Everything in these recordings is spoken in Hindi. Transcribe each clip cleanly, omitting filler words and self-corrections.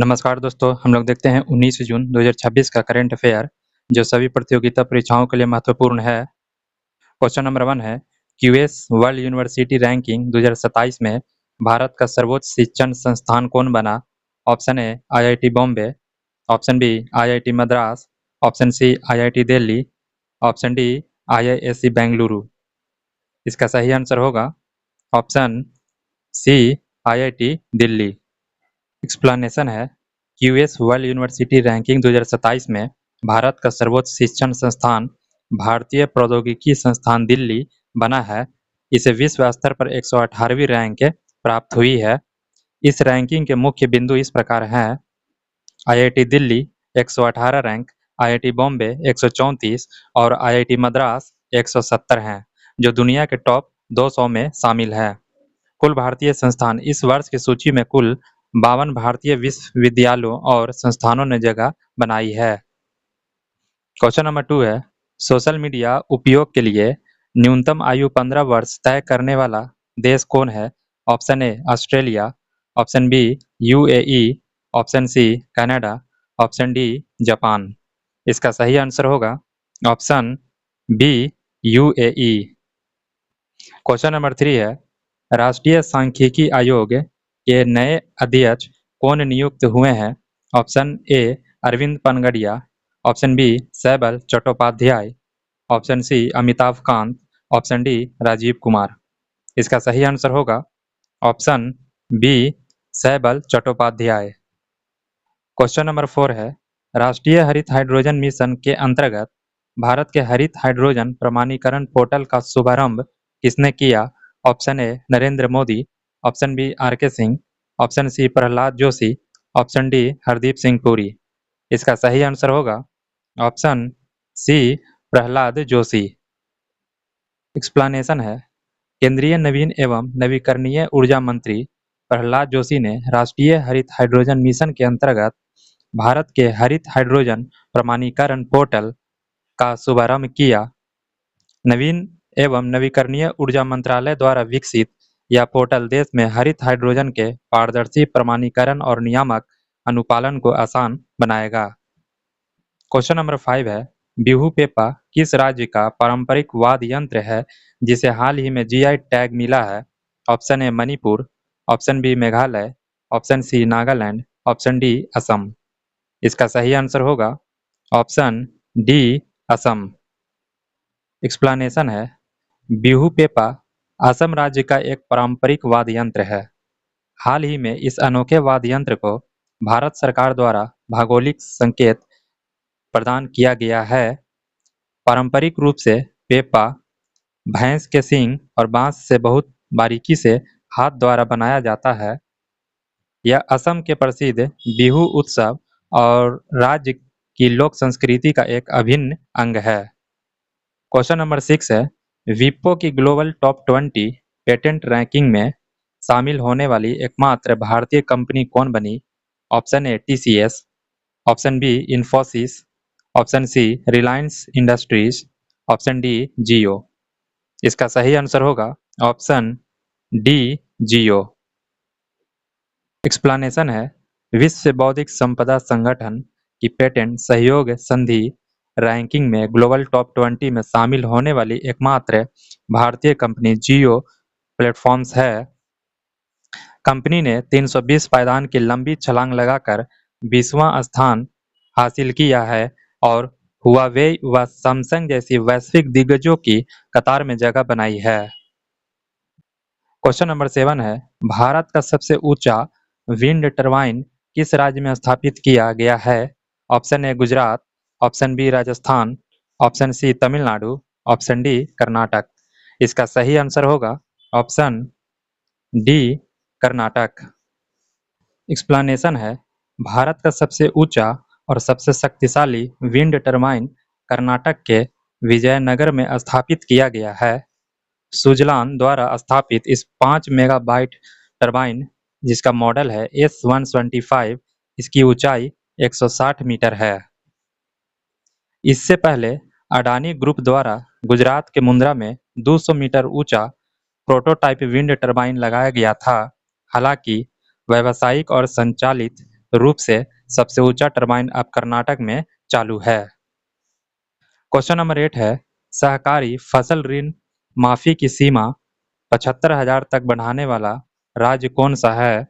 नमस्कार दोस्तों, हम लोग देखते हैं 19 जून 2026 का करंट अफेयर जो सभी प्रतियोगिता परीक्षाओं के लिए महत्वपूर्ण है। क्वेश्चन नंबर 1 है क्यूएस वर्ल्ड यूनिवर्सिटी रैंकिंग 2027 में भारत का सर्वोच्च शिक्षण संस्थान कौन बना? Option A IIT Bombay, option B IIT Madras, option C IIT Delhi, option D IISc Bengaluru. इसका सही आंसर होगा option C IIT Delhi. Explanation है क्यूएस वर्ल्ड यूनिवर्सिटी रैंकिंग 2027 में भारत का सर्वोच्च शिक्षण संस्थान भारतीय प्रौद्योगिकी संस्थान दिल्ली बना है। इसे विश्व स्तर पर 118वीं रैंक प्राप्त हुई है। इस रैंकिंग के मुख्य बिंदु इस प्रकार हैं: IIT Delhi 118 rank, IIT Bombay 134 और आईआईटी मद्रास 170 हैं, जो दुनिया के टॉप 200 में शामिल है। कुल भारतीय संस्थान इस वर्ष की सूची में कुल 52 भारतीय विश्वविद्यालयों और संस्थानों ने जगह बनाई है। क्वेश्चन नंबर 2 है सोशल मीडिया उपयोग के लिए न्यूनतम आयु 15 वर्ष तय करने वाला देश कौन है? Option A Australia, option B UAE, option C Canada, option D Japan. इसका सही आंसर होगा option B UAE. Question number 3 है राष्ट्रीय सांख्यिकी आयोग के नए अध्यक्ष कौन नियुक्त हुए हैं? Option A Arvind Panagariya, option B Saibal Chattopadhyay, option C Amitabh Kant, option D Rajiv Kumar. इसका सही आंसर होगा option B Saibal Chattopadhyay. Question number 4 है राष्ट्रीय हरित हाइड्रोजन मिशन के अंतर्गत भारत के हरित हाइड्रोजन प्रमाणीकरण पोर्टल का शुभारंभ किसने किया? Option A Narendra Modi, option B R K. Singh, option C Prahlad Joshi, option D Hardeep Singh Puri. इसका सही आंसर होगा option C Prahlad Joshi. Explanation है केंद्रीय नवीन एवं नवीकरणीय ऊर्जा मंत्री प्रहलाद जोशी ने राष्ट्रीय हरित हाइड्रोजन मिशन के अंतर्गत भारत के हरित हाइड्रोजन प्रमाणीकरण पोर्टल का शुभारंभ किया। नवीन एवं नवीकरणीय ऊर्जा मंत्रालय द्वारा विकसित यह पोर्टल देश में हरित हाइड्रोजन के पारदर्शी प्रमाणीकरण और नियामक अनुपालन को आसान बनाएगा। क्वेश्चन नंबर 5 है बिहू पेपा किस राज्य का पारंपरिक वाद्य यंत्र है जिसे हाल ही में जीआई टैग मिला है? Option A Manipur, option B Meghalaya, option C Nagaland, option D Assam. इसका सही आंसर होगा ऑप्शन डी असम। एक्सप्लेनेशन है बिहू पेपा असम राज्य का एक पारंपरिक वाद्य यंत्र है। हाल ही में इस अनोखे वाद्य यंत्र को भारत सरकार द्वारा भौगोलिक संकेत प्रदान किया गया है। पारंपरिक रूप से पेपा भैंस के सींग और बांस से बहुत बारीकी से हाथ द्वारा बनाया जाता है। यह असम के प्रसिद्ध बिहू उत्सव और राज्य की लोक संस्कृति का एक अभिन्न अंग है। क्वेश्चन नंबर 6 है विप्रो की ग्लोबल टॉप 20 पेटेंट रैंकिंग में शामिल होने वाली एकमात्र भारतीय कंपनी कौन बनी? Option A TCS, option B Infosys, option C Reliance Industries, option D Jio. इसका सही आंसर होगा ऑप्शन डी जियो। एक्सप्लेनेशन है विश्व बौद्धिक संपदा संगठन की पेटेंट सहयोग संधि रैंकिंग में ग्लोबल टॉप 20 में शामिल होने वाली एकमात्र भारतीय कंपनी जियो प्लेटफॉर्म्स है। कंपनी ने 320 पायदान की लंबी छलांग लगाकर 20वां स्थान हासिल किया है और हुआवे व सैमसंग जैसी वैश्विक दिग्गजों की कतार में जगह बनाई है। क्वेश्चन नंबर 7 है भारत का सबसे ऊंचा विंड टरबाइन किस राज्य में स्थापित किया गया है? ऑप्शन ए Gujarat, option B Rajasthan, option C Tamil Nadu, option D Karnataka. इसका सही आंसर होगा ऑप्शन डी कर्नाटक। एक्सप्लेनेशन है भारत का सबसे ऊंचा और सबसे शक्तिशाली विंड टरबाइन कर्नाटक के विजयनगर में स्थापित किया गया है। सुजलान द्वारा स्थापित इस 5 मेगावाट टरबाइन जिसका मॉडल है S125, इसकी ऊंचाई 160 मीटर है। इससे पहले अडानी ग्रुप द्वारा गुजरात के मुंद्रा में 200 मीटर ऊंचा प्रोटोटाइप विंड टरबाइन लगाया गया था। हालांकि व्यावसायिक और संचालित रूप से सबसे ऊंचा टरबाइन अब कर्नाटक में चालू है। क्वेश्चन नंबर 8 है, सहकारी फसल ऋण माफी की सीमा 75,000 तक बढ़ाने वाला राज्य कौन सा है?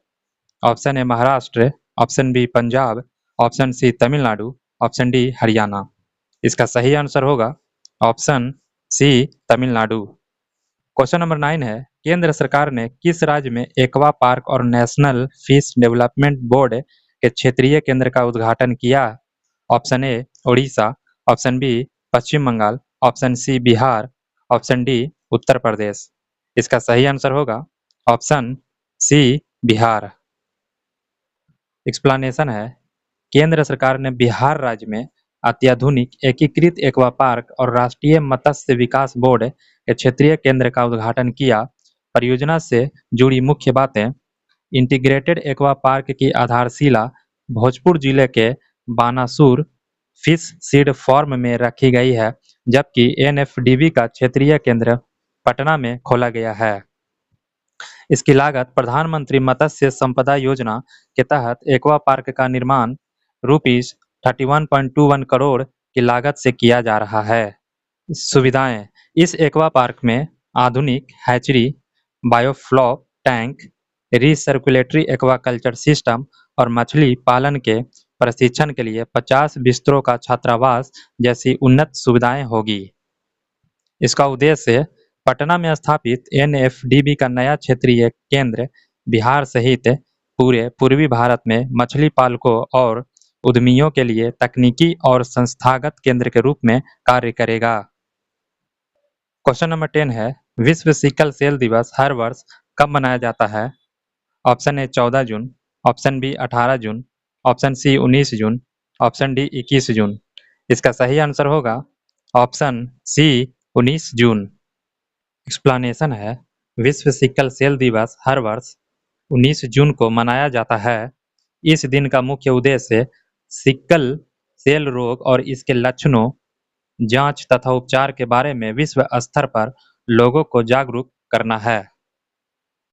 ऑप्शन ए Maharashtra, option B Punjab, option C Tamil Nadu, option D Haryana. इसका सही आंसर होगा ऑप्शन सी तमिलनाडु। क्वेश्चन नंबर 9 है, केंद्र सरकार ने किस राज्य में एक्वा पार्क और नेशनल फिश डेवलपमेंट बोर्ड के क्षेत्रीय केंद्र का उद्घाटन किया? ऑप्शन ए उड़ीसा, ऑप्शन बी पश्चिम Bengal, option C Bihar, option D Uttar Pradesh. इसका सही आंसर होगा ऑप्शन सी बिहार। एक्सप्लेनेशन है, केंद्र सरकार ने बिहार राज्य में अत्याधुनिक एकीकृत एक्वा पार्क और राष्ट्रीय मत्स्य विकास बोर्ड के क्षेत्रीय केंद्र का उद्घाटन किया। परियोजना से जुड़ी मुख्य बातें, इंटीग्रेटेड एक्वा पार्क की आधारशिला भोजपुर जिले के बानासुर फिश सीड फार्म में रखी गई है, जबकि एनएफडीबी का क्षेत्रीय केंद्र पटना में खोला गया है। इसकी लागत प्रधानमंत्री मत्स्य संपदा योजना के तहत एक्वा पार्क का निर्माण ₹31.21 करोड़ की लागत से किया जा रहा है। सुविधाएं, इस एक्वा पार्क में आधुनिक hatchery, biofloc tank, recirculatory aquaculture system और मछली पालन के प्रशिक्षण के लिए 50 बिस्तरों का छात्रावास जैसी उन्नत सुविधाएं होगी। इसका उद्देश्य पटना में स्थापित एनएफडीबी का नया क्षेत्रीय केंद्र बिहार सहित पूरे पूर्वी भारत में मछली पालकों और उद्यमियों के लिए तकनीकी और संस्थागत केंद्र के रूप में कार्य करेगा। क्वेश्चन नंबर 10 है, विश्व सिकल सेल दिवस हर वर्ष कब मनाया जाता है? Option A 14 June, option B 18 June, option C 19 June, option D 21 June. इसका सही आंसर होगा ऑप्शन सी 19 जून। एक्सप्लेनेशन है, विश्व सिकल सेल दिवस हर वर्ष 19 जून को मनाया जाता है। इस दिन का मुख्य उद्देश्य सिकल सेल रोग और इसके लक्षणों, जांच तथा उपचार के बारे में विश्व स्तर पर लोगों को जागरूक करना है।